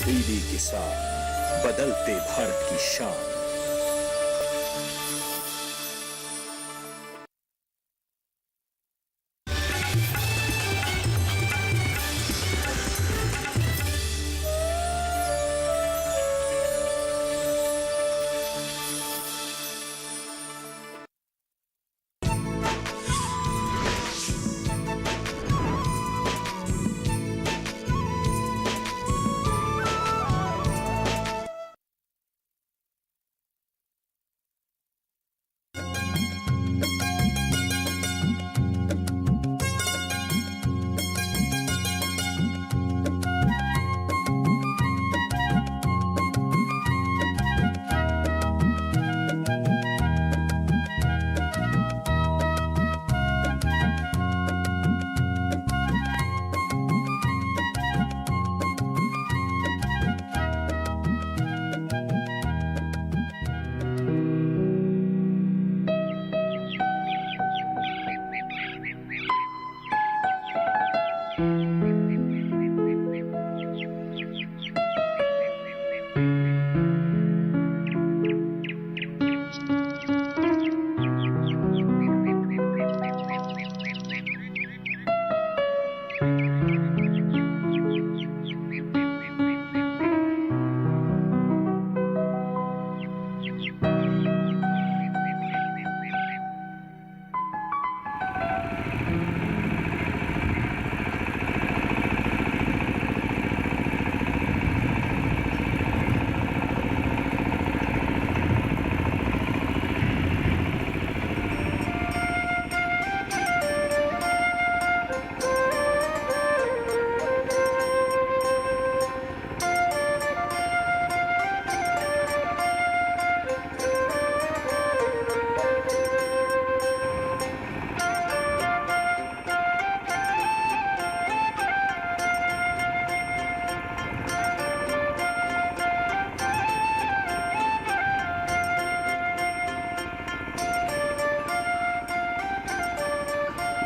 तब्दीली के साथ बदलते भारत की शान।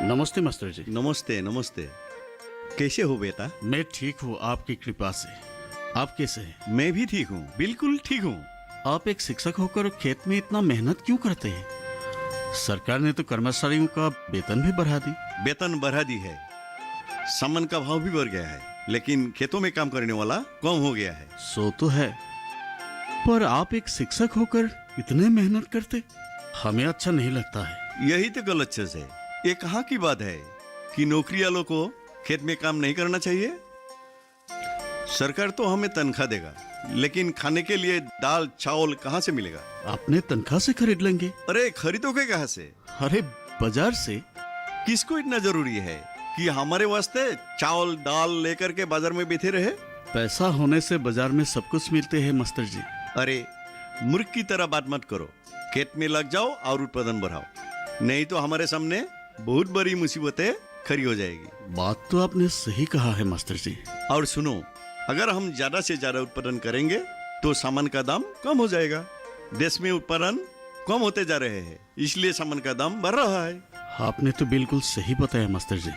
नमस्ते मास्टर जी। नमस्ते नमस्ते। कैसे हो बेटा? मैं ठीक हूँ आपकी कृपा से। आप कैसे हैं? मैं भी ठीक हूँ, बिल्कुल ठीक हूँ। आप एक शिक्षक होकर खेत में इतना मेहनत क्यों करते हैं? सरकार ने तो कर्मचारियों का वेतन भी बढ़ा दी। वेतन बढ़ा दी है, सामान का भाव भी बढ़ गया है, लेकिन खेतों में काम करने वाला कम हो गया है। सो तो है, पर आप एक शिक्षक होकर इतने मेहनत करते हमें अच्छा नहीं लगता है। यही तो गलत चीज है। ये कहाँ की बात है कि नौकरी वालों को खेत में काम नहीं करना चाहिए? सरकार तो हमें तनख्वाह देगा, लेकिन खाने के लिए दाल चावल कहाँ से मिलेगा? अपने तनख्वाह से खरीद लेंगे। अरे खरीदोगे कहाँ से? अरे बाजार से। किसको इतना जरूरी है कि हमारे वास्ते चावल दाल लेकर के बाजार में बैठे रहे? पैसा होने से बाजार में सब कुछ मिलते हैं मास्टर जी। अरे मूर्ख की तरह बात मत करो। खेत में लग जाओ और उत्पादन बढ़ाओ, नहीं तो हमारे सामने बहुत बड़ी मुसीबतें खड़ी हो जाएगी। बात तो आपने सही कहा है मास्टर जी। और सुनो, अगर हम ज्यादा से ज्यादा उत्पादन करेंगे तो सामान का दाम कम हो जाएगा। देश में उत्पादन कम होते जा रहे हैं, इसलिए सामान का दाम बढ़ रहा है। आपने तो बिल्कुल सही बताया मास्टर जी।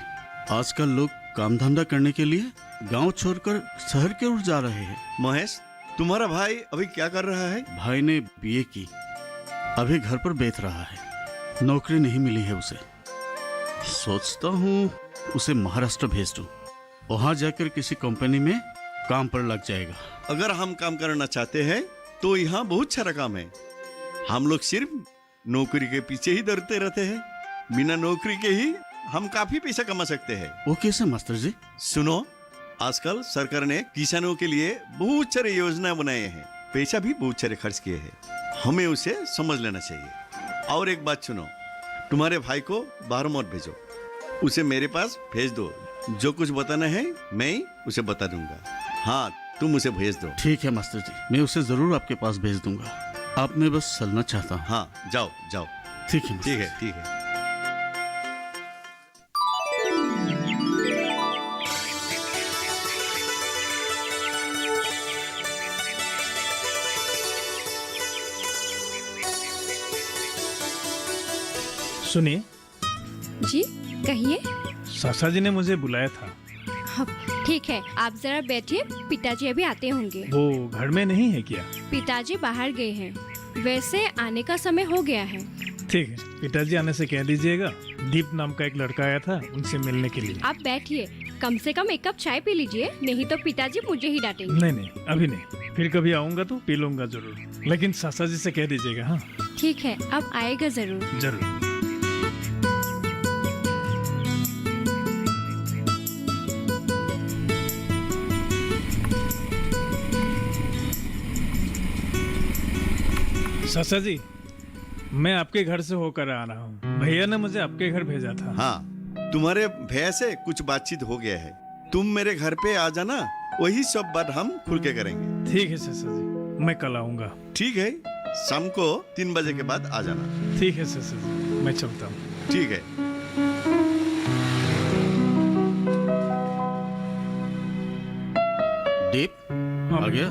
आजकल लोग काम धंधा करने के लिए गांव छोड़कर शहर की ओर जा रहे हैं। महेश, तुम्हारा भाई अभी क्या कर रहा है? भाई ने बीए की, अभी घर पर बैठ रहा है। नौकरी नहीं मिली है उसे। सोचता हूँ उसे महाराष्ट्र भेज दूं, वहां जाकर किसी कंपनी में काम पर लग जाएगा। अगर हम काम करना चाहते हैं तो यहाँ बहुत सारा काम है। हम लोग सिर्फ नौकरी के पीछे ही दौड़ते रहते हैं। बिना नौकरी के ही हम काफी पैसा कमा सकते हैं। वो कैसे मास्टर जी? सुनो, आजकल सरकार ने किसानों के लिए बहुत सारे योजना बनाए हैं, पैसा भी बहुत सारे खर्च किए हैं। हमें उसे समझ लेना चाहिए। और एक बात सुनो, तुम्हारे भाई को बाहर मत भेजो, उसे मेरे पास भेज दो। जो कुछ बताना है मैं उसे बता दूंगा। हाँ, तुम उसे भेज दो। ठीक है मास्टर जी, मैं उसे जरूर आपके पास भेज दूंगा। आप मैं बस चलना चाहता हूँ। हाँ, जाओ जाओ। ठीक है ठीक है ठीक है। सुनिए जी कहिए। सासा जी ने मुझे बुलाया था। हाँ, ठीक है, आप जरा बैठिए, पिताजी अभी आते होंगे। वो घर में नहीं है क्या? पिताजी बाहर गए हैं, वैसे आने का समय हो गया है। ठीक है, पिताजी आने से कह दीजिएगा दीप नाम का एक लड़का आया था उनसे मिलने के लिए। आप बैठिए, कम से कम एक कप चाय पी लीजिए, नहीं तो पिताजी मुझे ही डांटेंगे। नहीं नहीं, अभी नहीं, फिर कभी आऊंगा तो पी लूंगा जरूर, लेकिन सासा जी से कह दीजिएगा। हाँ ठीक है, अब आएगा जरूर। जरूर। सासा जी, मैं आपके घर से होकर आ रहा हूँ। भैया ने मुझे आपके घर भेजा था। हाँ, तुम्हारे भैया से कुछ बातचीत हो गया है। तुम मेरे घर पे आ जाना, वही सब बात हम खुल के करेंगे। ठीक है सासा जी, मैं कल आऊंगा। ठीक है, शाम को 3 बजे के बाद आ जाना। ठीक है सासा जी, मैं चलता हूँ। ठीक है। दीप हाँ। आ गया?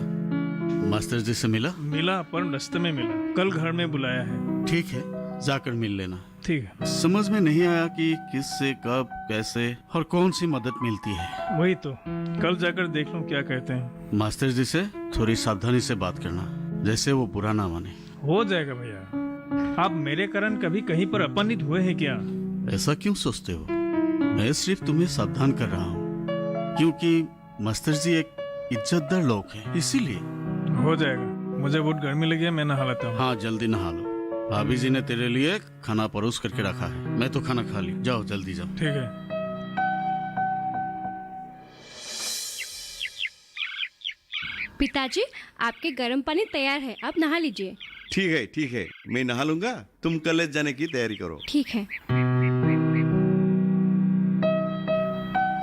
मास्टर जी से मिला? मिला, पर रास्ते में मिला। कल घर में बुलाया है। ठीक है, जाकर मिल लेना। ठीक है। समझ में नहीं आया कि किससे कब कैसे और कौन सी मदद मिलती है। वही तो, कल जाकर देख लूं क्या कहते हैं। मास्टर जी से थोड़ी सावधानी से बात करना, जैसे वो बुरा ना माने। हो जाएगा भैया। आप मेरे कारण कभी कहीं पर अपमानित हुए हैं क्या? ऐसा क्यों सोचते हो? मैं सिर्फ तुम्हें सावधान कर रहा हूँ, क्योंकि मास्टर जी एक इज्जतदार लोग हैं, इसीलिए। हो जाएगा, मुझे बहुत गर्मी लगी है, मैं नहा लेता हूँ। हाँ, जल्दी नहा लो। भाभी जी ने तेरे लिए खाना परोस करके रखा है। मैं तो खाना खा ली, जाओ जल्दी जाओ। ठीक है। पिताजी, आपके गर्म पानी तैयार है, आप नहा लीजिए। ठीक है, ठीक है, मैं नहा लूंगा। तुम कॉलेज जाने की तैयारी करो। ठीक है।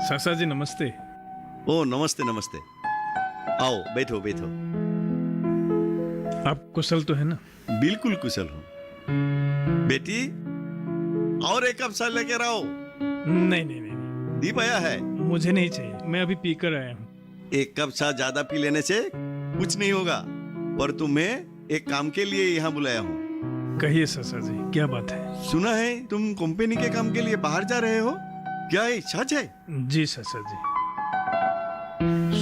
सासा जी नमस्ते। ओ नमस्ते नमस्ते, आओ बैठो बैठो। आप कुशल तो है ना? बिल्कुल कुशल हूँ। बेटी, और एक कप चाय लेकर आओ। नहीं नहीं नहीं, दीप आया है। मुझे नहीं चाहिए, मैं अभी पीकर आया हूँ। एक कप चाय ज्यादा पी लेने से कुछ नहीं होगा, पर तुम्हें एक काम के लिए यहाँ बुलाया हूँ। कहिए सासा जी, क्या बात है? सुना है तुम कंपनी के काम के लिए बाहर जा रहे हो, क्या ये सच है? जी सासा जी,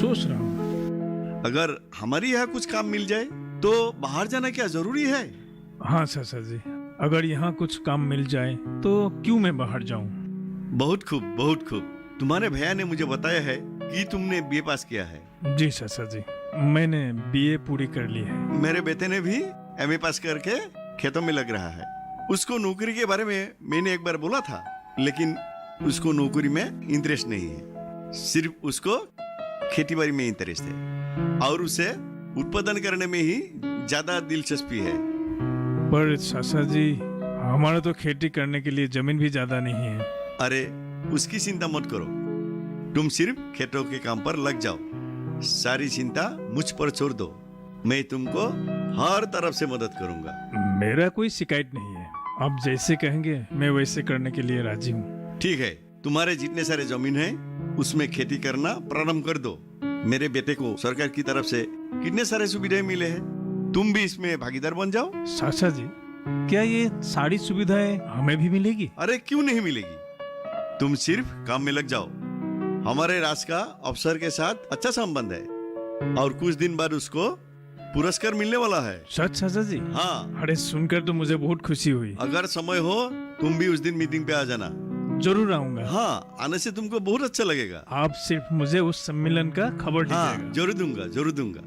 सोच रहा हूँ। अगर हमारी यहाँ कुछ काम मिल जाए तो बाहर जाना क्या जरूरी है? हाँ सासा जी, अगर यहाँ कुछ काम मिल जाए तो क्यों मैं बाहर जाऊँ? बहुत खूब, बहुत खूब। तुम्हारे भैया ने मुझे बताया है कि तुमने बीए पास किया है। जी सासा जी, मैंने बीए पूरी कर ली है। मेरे बेटे ने भी एमए पास करके खेतों में लग रहा है। उसको नौकरी के बारे में मैंने एक बार बोला था, लेकिन उसको नौकरी में इंटरेस्ट नहीं है। सिर्फ उसको खेती बाड़ी में इंटरेस्ट है और उसे उत्पादन करने में ही ज्यादा दिलचस्पी है। पर सासा जी, हमारा तो खेती करने के लिए जमीन भी ज्यादा नहीं है। अरे उसकी चिंता मत करो, तुम सिर्फ खेतों के काम पर लग जाओ। सारी चिंता मुझ पर छोड़ दो, मैं तुमको हर तरफ से मदद करूंगा। मेरा कोई शिकायत नहीं है, आप जैसे कहेंगे मैं वैसे करने के लिए राजी हूँ। ठीक है, तुम्हारे जितने सारे जमीन है उसमें खेती करना प्रारंभ कर दो। मेरे बेटे को सरकार की तरफ से कितने सारे सुविधाएं मिले हैं, तुम भी इसमें भागीदार बन जाओ। सासा जी, क्या ये सारी सुविधाएं हमें भी मिलेगी? अरे क्यों नहीं मिलेगी, तुम सिर्फ काम में लग जाओ। हमारे राष्ट्र का अफसर के साथ अच्छा संबंध है और कुछ दिन बाद उसको पुरस्कार मिलने वाला है। सच सासा जी? हाँ, अरे सुनकर तो मुझे बहुत खुशी हुई। अगर समय हो तुम भी उस दिन मीटिंग पे आ जाना। जरूर आऊंगा। हाँ, आने से तुमको बहुत अच्छा लगेगा। आप सिर्फ मुझे उस सम्मेलन का खबर हाँ, दीजिएगा। जरूर दूंगा, जरूर दूंगा।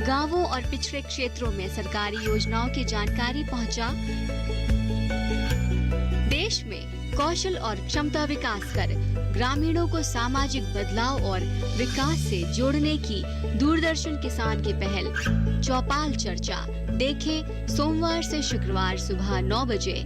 गांवों और पिछड़े क्षेत्रों में सरकारी योजनाओं की जानकारी पहुंचा। देश में कौशल और क्षमता विकास कर ग्रामीणों को सामाजिक बदलाव और विकास से जोड़ने की दूरदर्शन किसान की पहल चौपाल चर्चा देखें सोमवार से शुक्रवार सुबह 9 बजे।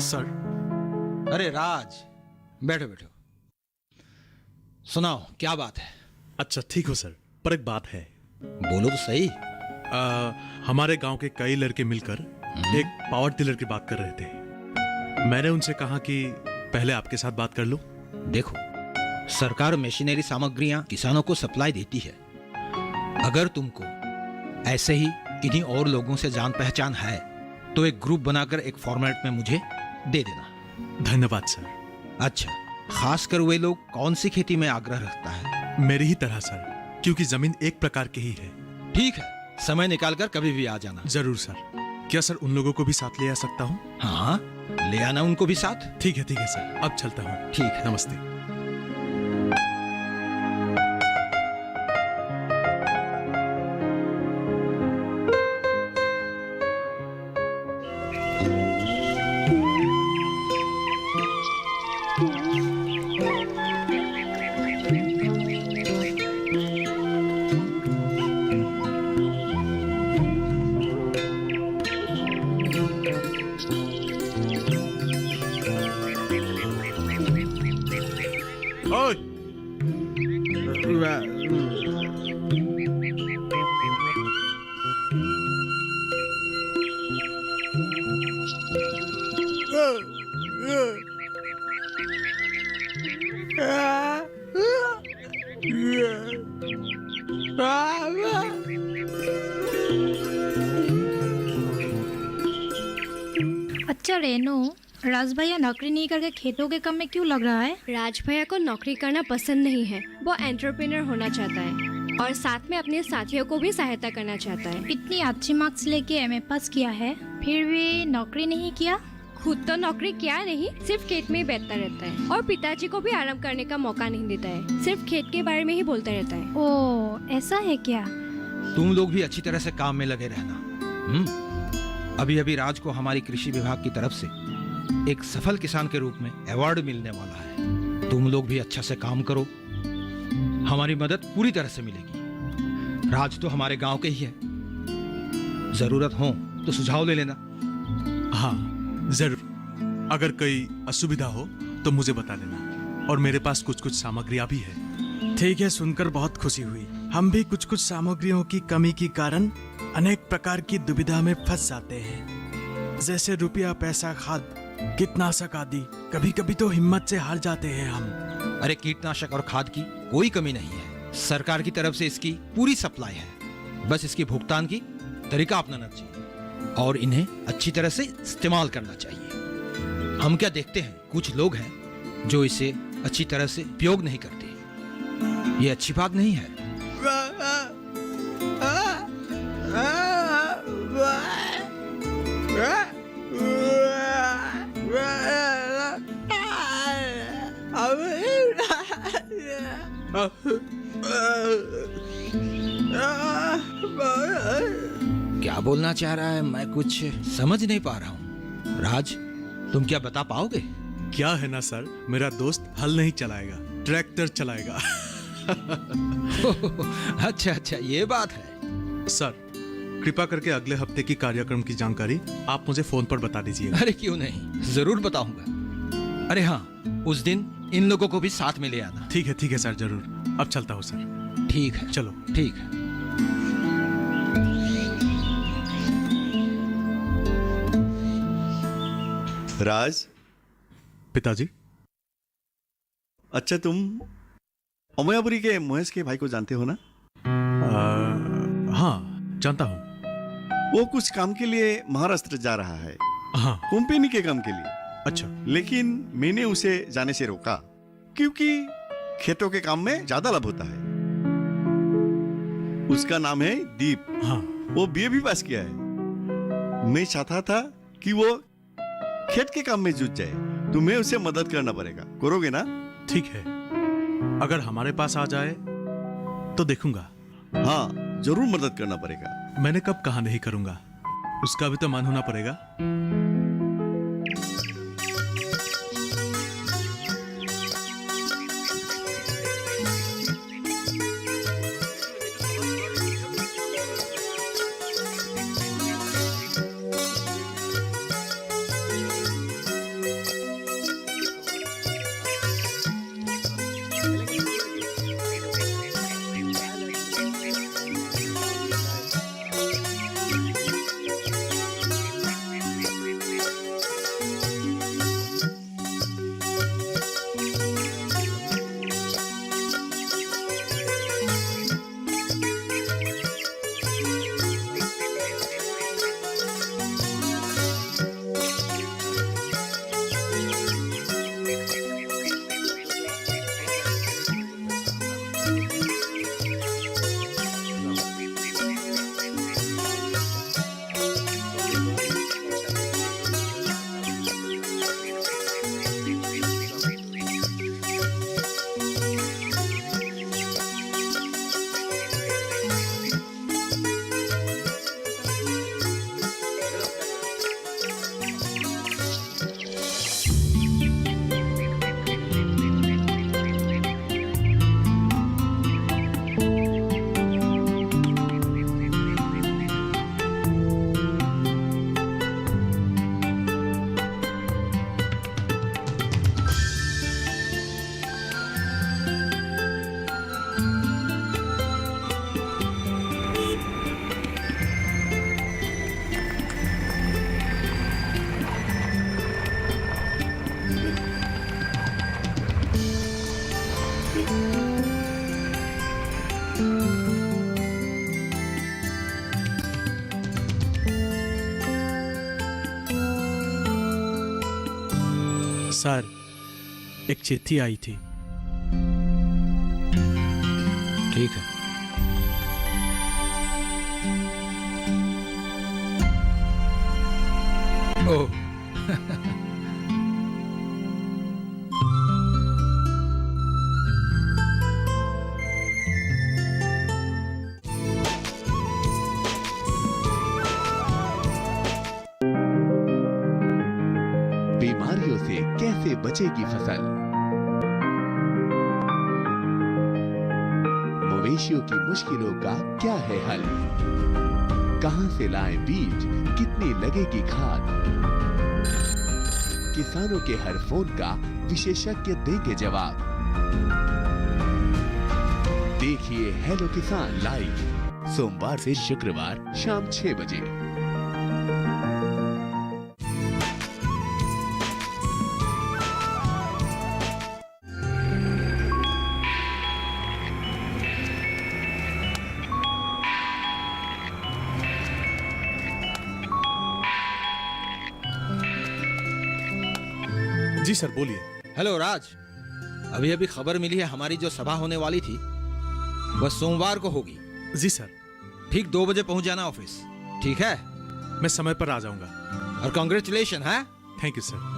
सर। अरे राज, बैठो बैठो, सुनाओ क्या बात है। अच्छा ठीक हो सर, पर एक बात है। बोलो तो सही। हमारे गांव के कई लड़के मिलकर एक पावर टिलर की बात कर रहे थे। मैंने उनसे कहा कि पहले आपके साथ बात कर लूं। देखो, सरकार मशीनरी सामग्रियां किसानों को सप्लाई देती है। अगर तुमको ऐसे ही इन्हीं और लोगों से जान पहचान है तो एक ग्रुप बनाकर एक फॉर्मेट में मुझे दे देना। धन्यवाद सर। अच्छा, खासकर वे लोग कौन सी खेती में आग्रह रखता है? मेरी ही तरह सर, क्योंकि जमीन एक प्रकार की ही है। ठीक है, समय निकालकर कभी भी आ जाना। जरूर सर। क्या सर उन लोगों को भी साथ ले आ सकता हूँ? हाँ, ले आना उनको भी साथ। ठीक है सर, अब चलता हूँ। ठीक है, नमस्ते। अच्छा रेनू, राज भैया नौकरी नहीं करके खेतों के काम में क्यों लग रहा है? राज भैया को नौकरी करना पसंद नहीं है। वो एंटरप्रेन्योर होना चाहता है और साथ में अपने साथियों को भी सहायता करना चाहता है। इतनी अच्छी मार्क्स लेके एमए पास किया है, फिर भी नौकरी नहीं किया? खुद तो नौकरी किया नहीं, सिर्फ खेत में ही बैठता रहता है और पिताजी को भी आराम करने का मौका नहीं देता है। सिर्फ खेत के बारे में ही बोलता रहता है। ओ, ऐसा है क्या? तुम लोग भी अच्छी तरह से काम में लगे रहना। अभी अभी राज को हमारी कृषि विभाग की तरफ से एक सफल किसान के रूप में अवार्ड मिलने वाला है। तुम लोग भी अच्छा से काम करो, हमारी मदद पूरी तरह से मिलेगी। राज तो हमारे गांव के ही है, जरूरत हो तो सुझाव ले लेना। हाँ जरूर, अगर कोई असुविधा हो तो मुझे बता देना, और मेरे पास कुछ सामग्रियां भी है। ठीक है, सुनकर बहुत खुशी हुई। हम भी कुछ सामग्रियों की कमी के कारण अनेक प्रकार की दुविधा में फंस जाते हैं, जैसे रुपया, पैसा, खाद, कीटनाशक आदि। कभी कभी तो हिम्मत से हार जाते हैं हम। अरे कीटनाशक और खाद की कोई कमी नहीं है, सरकार की तरफ से इसकी पूरी सप्लाई है। बस इसकी भुगतान की तरीका अपनाना चाहिए और इन्हें अच्छी तरह से इस्तेमाल करना चाहिए। हम क्या देखते हैं, कुछ लोग हैं जो इसे अच्छी तरह से उपयोग नहीं करते। ये अच्छी बात नहीं है। क्या बोलना चाह रहा है, मैं कुछ समझ नहीं पा रहा हूँ। राज, तुम क्या बता पाओगे? क्या है ना सर, मेरा दोस्त हल नहीं चलाएगा, ट्रैक्टर चलाएगा। अच्छा, ये बात है। सर कृपा करके अगले हफ्ते की कार्यक्रम की जानकारी आप मुझे फोन पर बता दीजिएगा। अरे क्यों नहीं, जरूर बताऊंगा। अरे हाँ, उस दिन इन लोगों को भी साथ में ले आना। ठीक है सर, जरूर। अब चलता हूँ सर। ठीक है, चलो। ठीक है। राज। पिताजी। अच्छा, तुम अमयापुरी के महेश के भाई को जानते हो ना? हाँ जानता हूँ। वो कुछ काम के लिए महाराष्ट्र जा रहा है। हाँ, कंपनी के काम के लिए। अच्छा। लेकिन मैंने उसे जाने से रोका, क्योंकि खेतों के काम में ज्यादा लाभ होता है। उसका नाम है दीप। हाँ। वो बीए भी पास किया है। मैं चाहता था कि वो खेत के काम में जुट जाए। तुम्हें उसे मदद करना पड़ेगा, करोगे ना? ठीक है, अगर हमारे पास आ जाए तो देखूंगा। हाँ, जरूर मदद करना पड़ेगा। मैंने कब कहा नहीं करूंगा, उसका भी तो मन होना पड़ेगा। सर, एक चिट्ठी आई थी। ठीक है। ओह, बीमारियों से कैसे बचेगी फसल? मवेशियों की मुश्किलों का क्या है हल? कहां से लाएं बीज, कितनी लगेगी खाद? किसानों के हर फोन का विशेषज्ञ देंगे जवाब। देखिए हेलो किसान लाइव सोमवार से शुक्रवार शाम 6 बजे। जी सर, बोलिए। हेलो राज, अभी अभी खबर मिली है हमारी जो सभा होने वाली थी वह सोमवार को होगी। जी सर। ठीक 2 बजे पहुंच जाना ऑफिस, ठीक है? मैं समय पर आ जाऊंगा। और कांग्रेचुलेशन है। Thank you sir.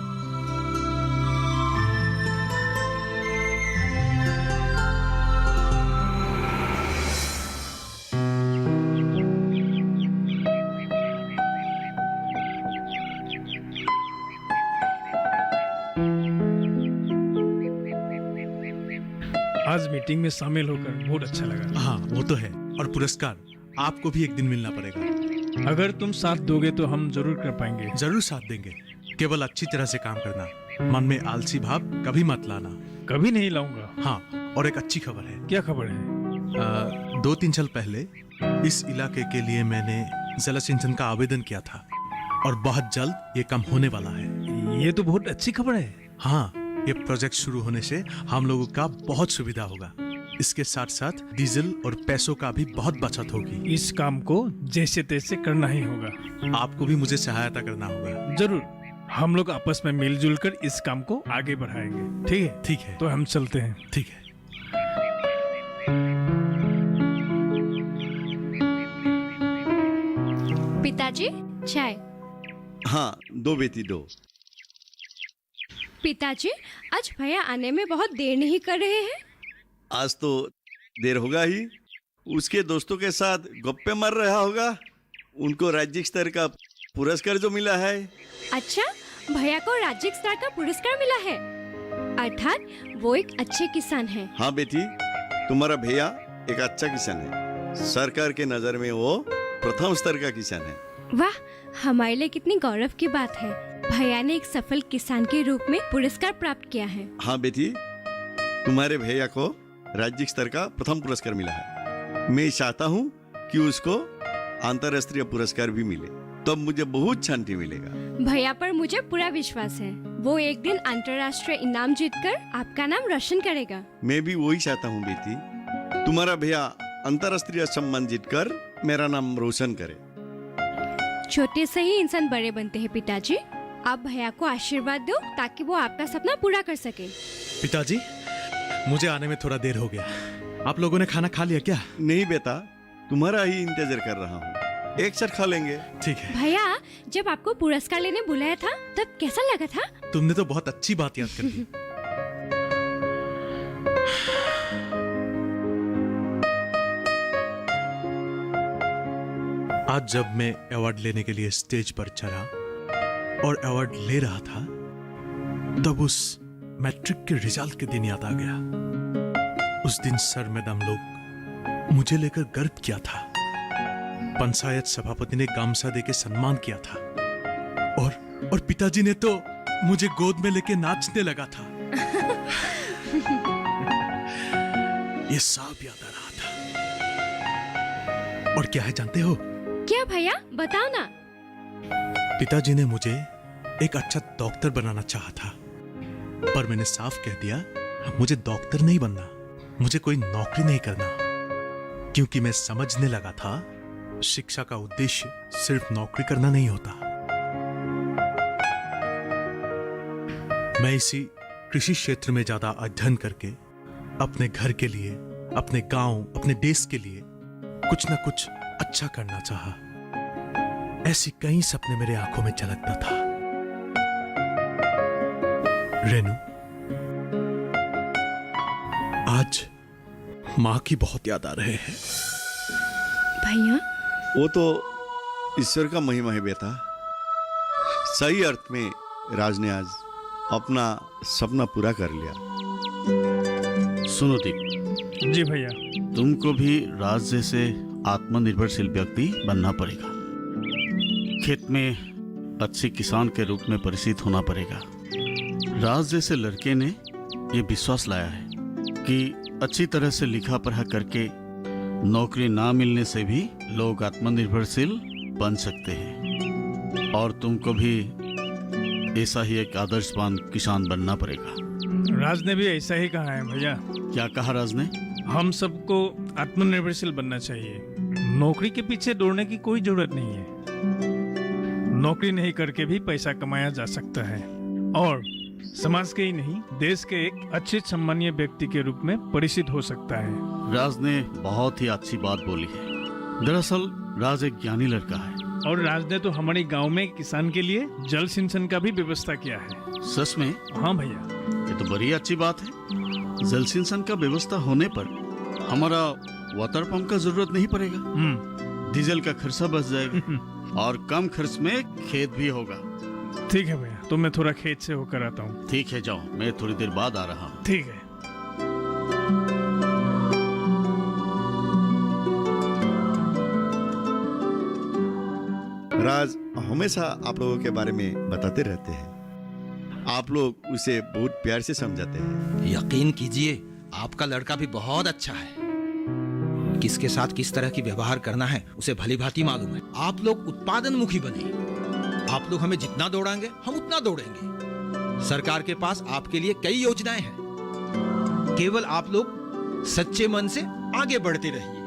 आज मीटिंग में शामिल होकर बहुत अच्छा लगा। हाँ, वो तो है। और पुरस्कार आपको भी एक दिन मिलना पड़ेगा। अगर तुम साथ दोगे तो हम जरूर कर पाएंगे। जरूर साथ देंगे, केवल अच्छी तरह से काम करना। मन में आलसी भाव कभी मत लाना। कभी नहीं लाऊंगा। हाँ, और एक अच्छी खबर है। क्या खबर है? 2-3 साल पहले इस इलाके के लिए मैंने जल सिंचन का आवेदन किया था और बहुत जल्द ये काम होने वाला है। ये तो बहुत अच्छी खबर है। हाँ, ये प्रोजेक्ट शुरू होने से हम लोगों का बहुत सुविधा होगा। इसके साथ साथ डीजल और पैसों का भी बहुत बचत होगी। इस काम को जैसे तैसे करना ही होगा। आपको भी मुझे सहायता करना होगा। जरूर, हम लोग आपस में मिलजुल कर इस काम को आगे बढ़ाएंगे। ठीक है? ठीक है। तो हम चलते हैं। ठीक है। पिताजी, चाय। हाँ, 2 बेटी 2। पिताजी, आज भैया आने में बहुत देर नहीं कर रहे हैं? आज तो देर होगा ही। उसके दोस्तों के साथ गप्पे मार रहा होगा। उनको राज्य स्तर का पुरस्कार जो मिला है। अच्छा, भैया को राज्य स्तर का पुरस्कार मिला है, अर्थात वो एक अच्छे किसान हैं। हाँ बेटी, तुम्हारा भैया एक अच्छा किसान है। सरकार के नजर में वो प्रथम स्तर का किसान है। वाह, हमारे लिए कितनी गौरव की बात है। भैया ने एक सफल किसान के रूप में पुरस्कार प्राप्त किया है। हाँ बेटी, तुम्हारे भैया को राज्य स्तर का प्रथम पुरस्कार मिला है। मैं चाहता हूँ कि उसको अंतर्राष्ट्रीय पुरस्कार भी मिले, तब मुझे बहुत शांति मिलेगा। भैया पर मुझे पूरा विश्वास है, वो एक दिन अंतर्राष्ट्रीय इनाम जीतकर आपका नाम रोशन करेगा। मैं भी वही चाहता हूँ बेटी, तुम्हारा भैया अंतर्राष्ट्रीय सम्मान जीतकर मेरा नाम रोशन करे। छोटे से ही इंसान बड़े बनते हैं पिताजी। आप भैया को आशीर्वाद दो ताकि वो आपका सपना पूरा कर सके। पिताजी, मुझे आने में थोड़ा देर हो गया। आप लोगों ने खाना खा लिया क्या? नहीं बेटा, तुम्हारा ही इंतजार कर रहा हूँ। एक साथ खा लेंगे। ठीक है। भैया, जब आपको पुरस्कार लेने बुलाया था तब कैसा लगा था? तुमने तो बहुत अच्छी बात याद कर दी। आज जब मैं अवार्ड लेने के लिए स्टेज पर चढ़ा और अवार्ड ले रहा था, तब उस मैट्रिक के रिजल्ट के दिन याद आ गया। उस दिन सर मैडम लोग मुझे लेकर गर्व किया था। पंचायत सभापति ने गामसा देके सम्मान किया था और पिताजी ने तो मुझे गोद में लेके नाचने लगा था। ये सब याद आ रहा था। और क्या है जानते हो? क्या भैया, बताओ ना। पिताजी ने मुझे एक अच्छा डॉक्टर बनाना चाहा था, पर मैंने साफ कह दिया मुझे डॉक्टर नहीं बनना, मुझे कोई नौकरी नहीं करना, क्योंकि मैं समझने लगा था शिक्षा का उद्देश्य सिर्फ नौकरी करना नहीं होता। मैं इसी कृषि क्षेत्र में ज्यादा अध्ययन करके अपने घर के लिए, अपने गांव, अपने देश के लिए कुछ न कुछ अच्छा करना चाहा। ऐसी कई सपने मेरे आंखों में झलकता था। रेनू, आज मां की बहुत याद आ रहे हैं। भैया, वो तो ईश्वर का महिमा है बेटा। सही अर्थ में राज ने आज अपना सपना पूरा कर लिया। सुनो दीप, जी भैया। तुमको भी राज जैसे आत्मनिर्भरशील व्यक्ति बनना पड़ेगा। खेत में अच्छे किसान के रूप में परिचित होना पड़ेगा। राज जैसे लड़के ने ये विश्वास लाया है कि अच्छी तरह से लिखा पढ़ा करके नौकरी ना मिलने से भी लोग आत्मनिर्भरशील बन सकते हैं, और तुमको भी ऐसा ही एक आदर्शवान किसान बनना पड़ेगा। राज ने भी ऐसा ही कहा है भैया। क्या कहा राज ने? हम सबको आत्मनिर्भरशील बनना चाहिए। नौकरी के पीछे दौड़ने की कोई जरूरत नहीं है। नौकरी नहीं करके भी पैसा कमाया जा सकता है और समाज के ही नहीं, देश के एक अच्छे सम्मानीय व्यक्ति के रूप में परिचित हो सकता है। राज ने बहुत ही अच्छी बात बोली है। दरअसल राज एक ज्ञानी लड़का है। और राज ने तो हमारे गांव में किसान के लिए जल सिंचन का भी व्यवस्था किया है। सच में? हाँ भैया। ये तो बड़ी अच्छी बात है। जल सिंचन का व्यवस्था होने पर हमारा वाटर पंप का जरूरत नहीं पड़ेगा। डीजल का खर्चा बच जाएगा और कम खर्च में खेत भी होगा। ठीक है भैया, तो मैं थोड़ा खेत से होकर आता हूँ। ठीक है, जाओ, मैं थोड़ी देर बाद आ रहा हूँ। ठीक है। राज हमेशा आप लोगों के बारे में बताते रहते हैं। आप लोग उसे बहुत प्यार से समझाते हैं। यकीन कीजिए, आपका लड़का भी बहुत अच्छा है। किसके साथ किस तरह की व्यवहार करना है उसे भली भांति मालूम है। आप लोग उत्पादनमुखी बने। आप लोग हमें जितना दौड़ाएंगे हम उतना दौड़ेंगे। सरकार के पास आपके लिए कई योजनाएं हैं। केवल आप लोग सच्चे मन से आगे बढ़ते रहिए।